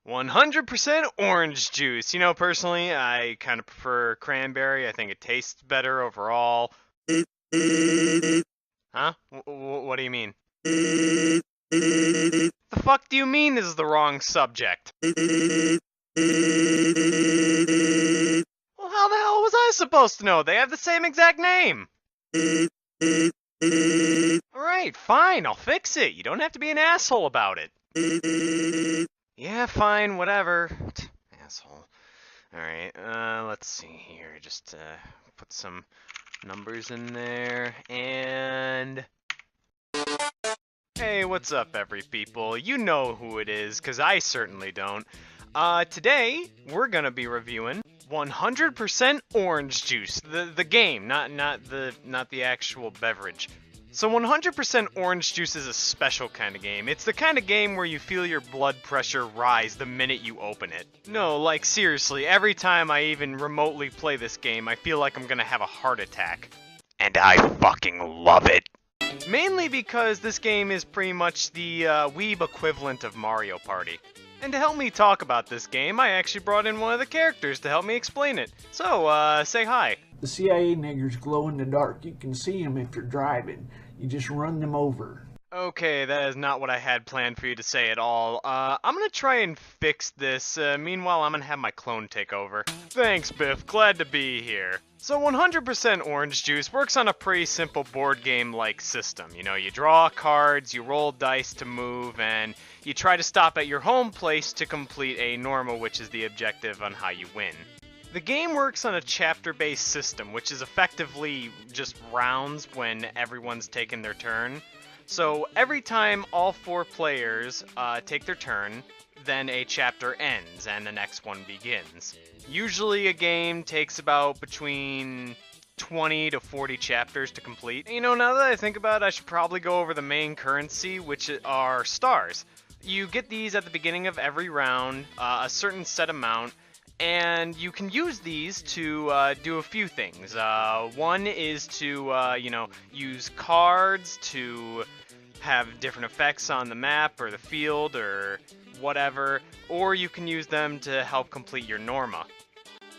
100% orange juice. Personally, I kind of prefer cranberry. I think it tastes better overall. Huh? What do you mean? The fuck do you mean this is the wrong subject? Well, how the hell was I supposed to know? They have the same exact name. Alright, fine, I'll fix it. You don't have to be an asshole about it. Yeah, fine, whatever. Asshole. Alright, let's see here. Just put some numbers in there. And hey, what's up, every people? You know who it is, because I certainly don't. Today, we're gonna be reviewing 100% orange juice. The game, not the actual beverage. So 100% orange juice is a special kind of game. It's the kind of game where you feel your blood pressure rise the minute you open it. No, like seriously, every time I even remotely play this game, I feel like I'm gonna have a heart attack. And I fucking love it. Mainly because this game is pretty much the weeb equivalent of Mario Party. And to help me talk about this game, I actually brought in one of the characters to help me explain it. So, say hi. The CIA niggers glow in the dark. You can see them if you're driving. You just run them over. Okay, that is not what I had planned for you to say at all. I'm gonna try and fix this. Meanwhile, I'm gonna have my clone take over. Thanks, Biff. Glad to be here. So 100% Orange Juice works on a pretty simple board game-like system. You draw cards, you roll dice to move, and you try to stop at your home place to complete a normal, which is the objective on how you win. The game works on a chapter-based system, which is effectively just rounds when everyone's taken their turn. So every time all 4 players take their turn, then a chapter ends and the next one begins. Usually a game takes about between 20 to 40 chapters to complete. Now that I think about it, I should probably go over the main currency, which are stars. You get these at the beginning of every round, a certain set amount, and you can use these to do a few things. One is to, use cards to have different effects on the map or the field or whatever, or you can use them to help complete your Norma.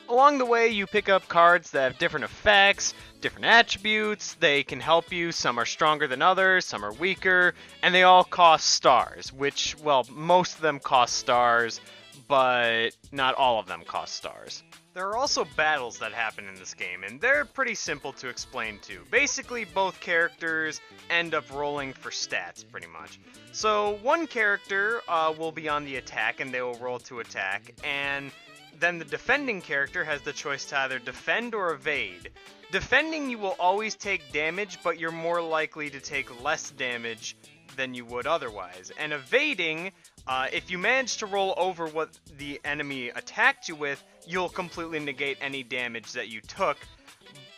Along the way, you pick up cards that have different effects, different attributes. They can help you. Some are stronger than others, some are weaker, and they all cost stars, which, well, most of them cost stars, but not all of them cost stars. There are also battles that happen in this game, and they're pretty simple to explain too. Basically, both characters end up rolling for stats, pretty much. So, one character will be on the attack, and they will roll to attack, and then the defending character has the choice to either defend or evade. Defending, you will always take damage, but you're more likely to take less damage than you would otherwise. And evading, if you manage to roll over what the enemy attacked you with, you'll completely negate any damage that you took.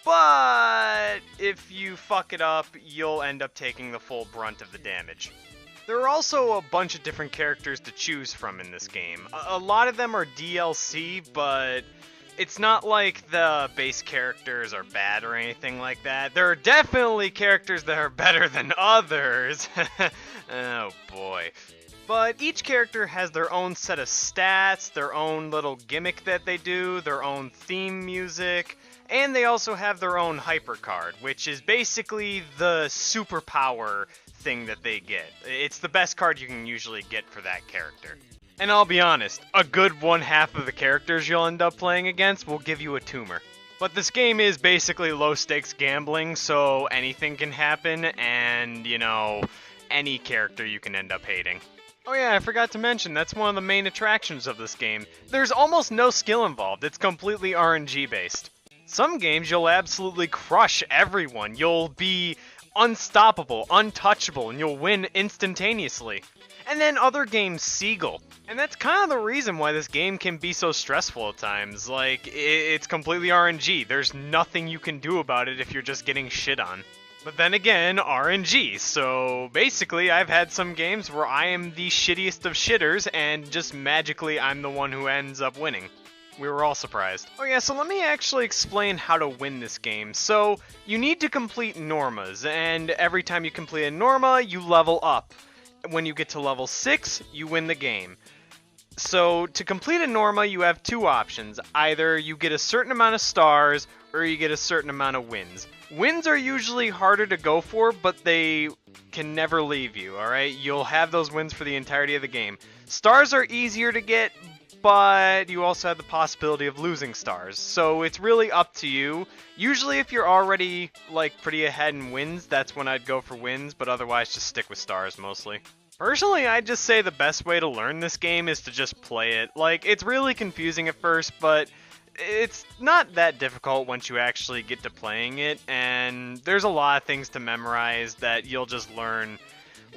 But if you fuck it up, you'll end up taking the full brunt of the damage. There are also a bunch of different characters to choose from in this game. A lot of them are DLC, but it's not like the base characters are bad or anything like that. There are definitely characters that are better than others. Oh boy. But each character has their own set of stats, their own little gimmick that they do, their own theme music, and they also have their own hyper card, which is basically the superpower thing that they get. It's the best card you can usually get for that character. And I'll be honest, a good 1/2 of the characters you'll end up playing against will give you a tumor. But this game is basically low-stakes gambling, so anything can happen, and, any character you can end up hating. Oh yeah, I forgot to mention, that's one of the main attractions of this game. There's almost no skill involved, it's completely RNG based. Some games you'll absolutely crush everyone, you'll be unstoppable, untouchable, and you'll win instantaneously. And then other games seagull. And that's kind of the reason why this game can be so stressful at times. Like, it's completely RNG. There's nothing you can do about it if you're just getting shit on. But then again, RNG, so basically I've had some games where I am the shittiest of shitters and just magically I'm the one who ends up winning. We were all surprised. Oh yeah, so let me actually explain how to win this game. So, you need to complete Normas, and every time you complete a Norma, you level up. When you get to level 6, you win the game. So to complete a Norma, you have two options. Either you get a certain amount of stars, or you get a certain amount of wins. Wins are usually harder to go for, but they can never leave you, alright? You'll have those wins for the entirety of the game. Stars are easier to get, but you also have the possibility of losing stars. So it's really up to you. Usually if you're already like pretty ahead in wins, that's when I'd go for wins, but otherwise just stick with stars mostly. Personally, I'd just say the best way to learn this game is to just play it. Like, it's really confusing at first, but it's not that difficult once you actually get to playing it, and there's a lot of things to memorize that you'll just learn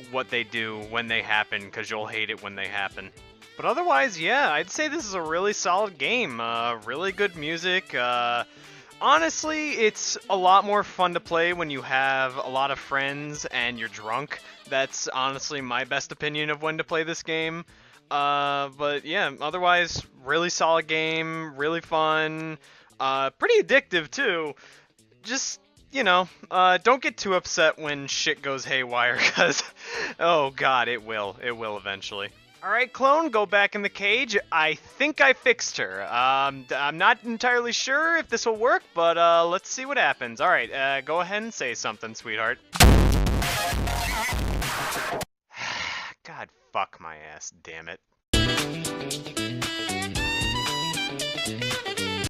what they do when they happen, because you'll hate it when they happen. But otherwise, yeah, I'd say this is a really solid game. Really good music. Honestly, it's a lot more fun to play when you have a lot of friends and you're drunk. That's honestly my best opinion of when to play this game. But yeah, otherwise, really solid game, really fun, pretty addictive too. Just, don't get too upset when shit goes haywire, because, oh god, it will eventually. Alright, clone, go back in the cage. I think I fixed her. I'm not entirely sure if this will work, but let's see what happens. Alright, go ahead and say something, sweetheart. God, fuck my ass, damn it.